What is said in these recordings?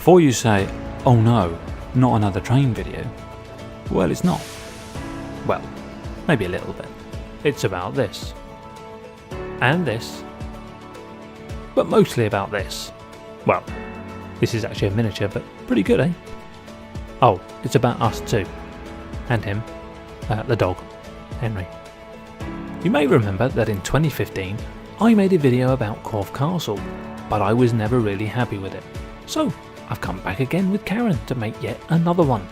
Before you say, oh no, not another train video, well, it's not. Well, maybe a little bit. It's about this. And this. But mostly about this. Well, this is actually a miniature, but pretty good, eh? Oh, it's about us too. And him. The dog. Henry. You may remember that in 2015, I made a video about Corfe Castle, but I was never really happy with it. So, I've come back again with Karen to make yet another one.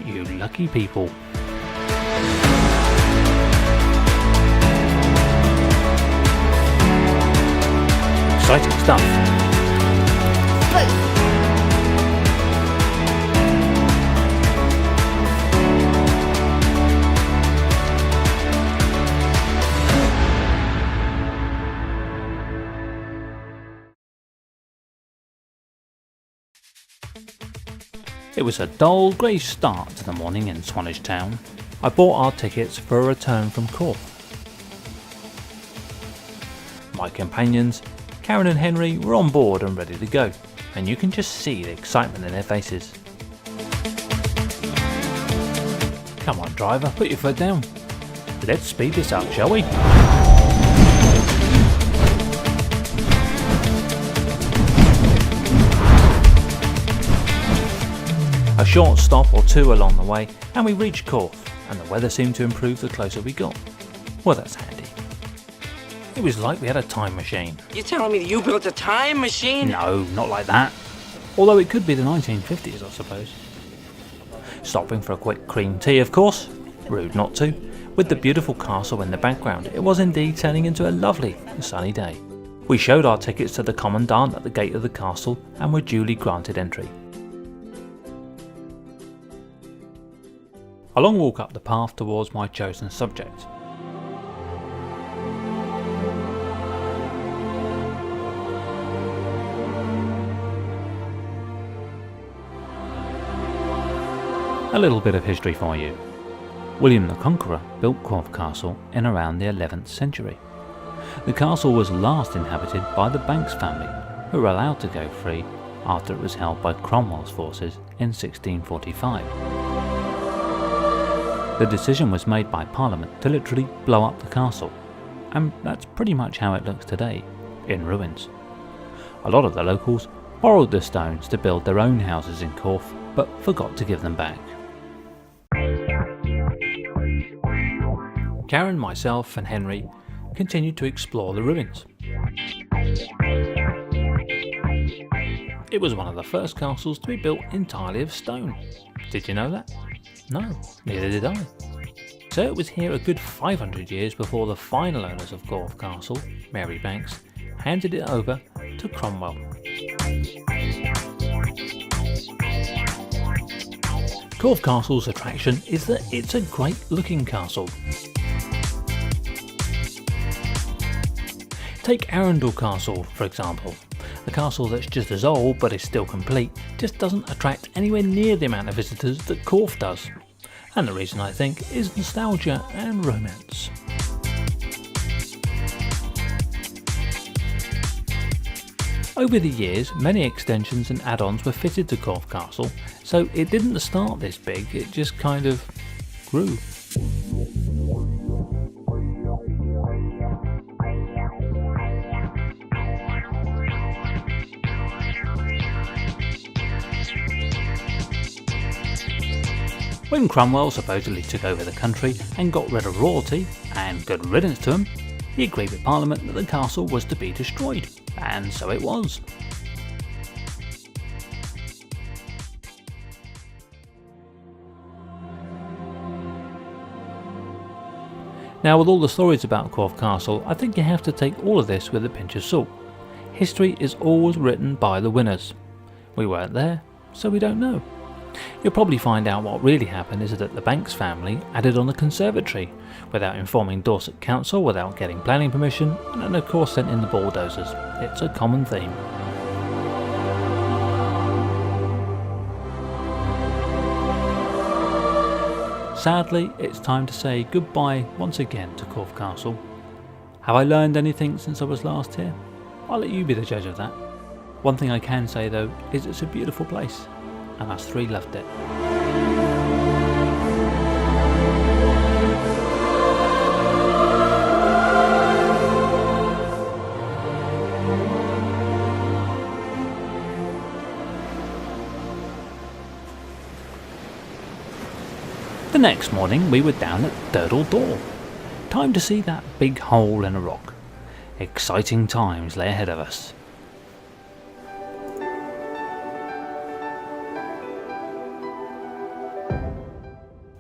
You lucky people. Exciting stuff. It was a dull grey start to the morning in Swanage Town. I bought our tickets for a return from Corfe. My companions, Karen and Henry, were on board and ready to go, and you can just see the excitement in their faces. Come on driver, put your foot down. Let's speed this up, shall we? A short stop or two along the way and we reached Corfe, and the weather seemed to improve the closer we got. Well, that's handy. It was like we had a time machine. You telling me that you built a time machine? No, not like that. Although it could be the 1950s, I suppose. Stopping for a quick cream tea, of course. Rude not to. With the beautiful castle in the background, it was indeed turning into a lovely, sunny day. We showed our tickets to the commandant at the gate of the castle and were duly granted entry. A long walk up the path towards my chosen subject. A little bit of history for you. William the Conqueror built Corfe Castle in around the 11th century. The castle was last inhabited by the Banks family, who were allowed to go free after it was held by Cromwell's forces in 1645. The decision was made by Parliament to literally blow up the castle, and that's pretty much how it looks today, in ruins. A lot of the locals borrowed the stones to build their own houses in Corfe, but forgot to give them back. Karen, myself and Henry continued to explore the ruins. It was one of the first castles to be built entirely of stone. Did you know that? No, neither did I. So it was here a good 500 years before the final owners of Corfe Castle, Mary Banks, handed it over to Cromwell. Corfe Castle's attraction is that it's a great looking castle. Take Arundel Castle, for example. A castle that's just as old but is still complete just doesn't attract anywhere near the amount of visitors that Corfe does. And the reason, I think, is nostalgia and romance. Over the years, many extensions and add-ons were fitted to Corfe Castle, so it didn't start this big, it just kind of grew. When Cromwell supposedly took over the country and got rid of royalty, and good riddance to him, he agreed with Parliament that the castle was to be destroyed, and so it was. Now, with all the stories about Corfe Castle, I think you have to take all of this with a pinch of salt. History is always written by the winners. We weren't there, so we don't know. You'll probably find out what really happened is that the Banks family added on a conservatory without informing Dorset Council, without getting planning permission, and of course sent in the bulldozers. It's a common theme. Sadly, it's time to say goodbye once again to Corfe Castle. Have I learned anything since I was last here? I'll let you be the judge of that. One thing I can say though is it's a beautiful place, and us three loved it. The next morning we were down at Durdle. Time to see that big hole in a rock. Exciting times lay ahead of us.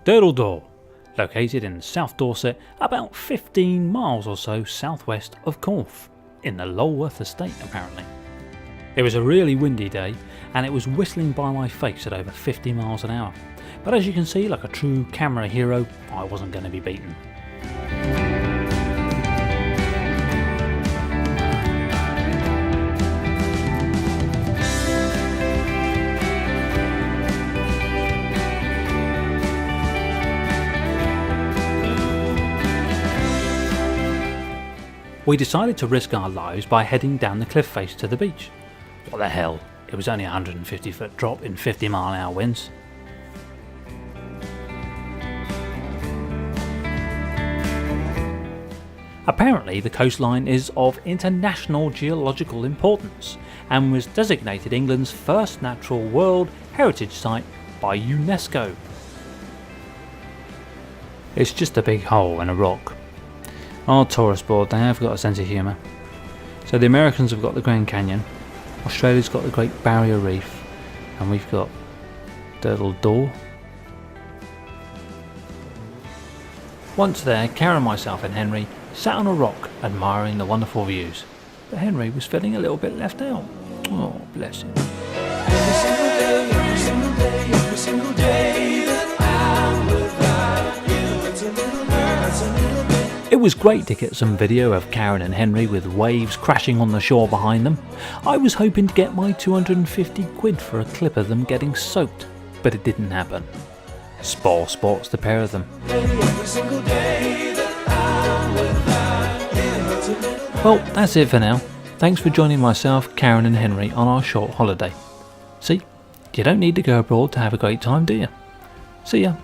Durdle, located in South Dorset, about 15 miles or so southwest of Corfe, in the Lulworth estate apparently. It was a really windy day and it was whistling by my face at over 50 miles an hour. But as you can see, like a true camera hero, I wasn't going to be beaten. We decided to risk our lives by heading down the cliff face to the beach. What the hell, it was only a 150 foot drop in 50 mile an hour winds. Apparently the coastline is of international geological importance and was designated England's first natural world heritage site by UNESCO. It's just a big hole in a rock. Our tourist board, they have got a sense of humour. So the Americans have got the Grand Canyon, Australia's got the Great Barrier Reef, and we've got Durdle. Once there, Karen, myself and Henry sat on a rock admiring the wonderful views, but Henry was feeling a little bit left out. Oh, bless him. Every single day that I'm without you, it's a little bit. It was great to get some video of Karen and Henry with waves crashing on the shore behind them. I was hoping to get my 250 quid for a clip of them getting soaked, but it didn't happen. Spore sports, the pair of them. Well, that's it for now. Thanks for joining myself, Karen and Henry on our short holiday. See, you don't need to go abroad to have a great time, do you? See ya.